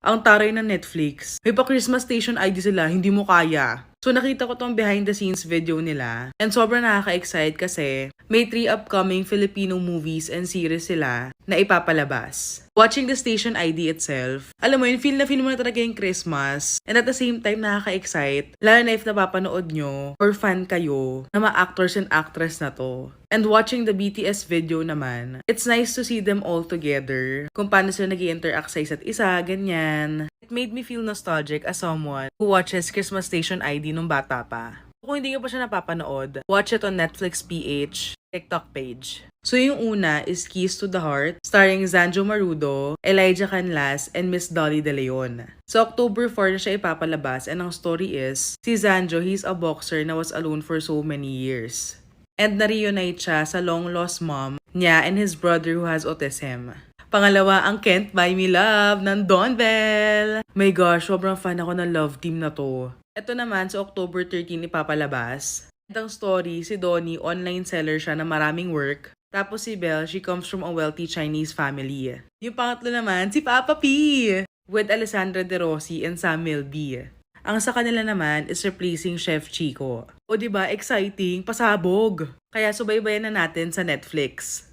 Ang taray ng Netflix. May pa-Christmas Station ID sila, hindi mo kaya. So nakita ko tong behind the scenes video nila and sobrang nakaka-excite kasi may 3 upcoming Filipino movies and series sila na ipapalabas. Watching the station ID itself, alam mo yun, feel mo na talaga yung Christmas and at the same time nakaka-excite, lalo na if napapanood nyo or fan kayo na mga actors and actress na to. And watching the BTS video naman, it's nice to see them all together. Kung paano sila nag-i-interact sa isa't isa, ganyan. It made me feel nostalgic as someone who watches Christmas Station ID nung bata pa. Kung hindi ka pa siya napapanood, watch it on Netflix PH TikTok page. So yung una is Keys to the Heart, starring Zanjo Marudo, Elijah Canlas, and Miss Dolly De Leon. So October 4 na siya ipapalabas and ang story is, si Zanjo, he's a boxer na was alone for so many years. And na-reunite siya sa long-lost mom niya and his brother who has autism. Pangalawa, ang Can't Buy Me Love ng Don Bell. My gosh, sobrang fan ako ng love team na to. Ito naman, sa October 13 ipapalabas. Ang story, si Donnie, online seller siya na maraming work. Tapos si Belle, she comes from a wealthy Chinese family. Yung pangatlo naman, si Papa P! With Alessandra De Rossi and Samuel B. Ang sa kanila naman is replacing Chef Chico. O diba, exciting, pasabog. Kaya subaybayan na natin sa Netflix.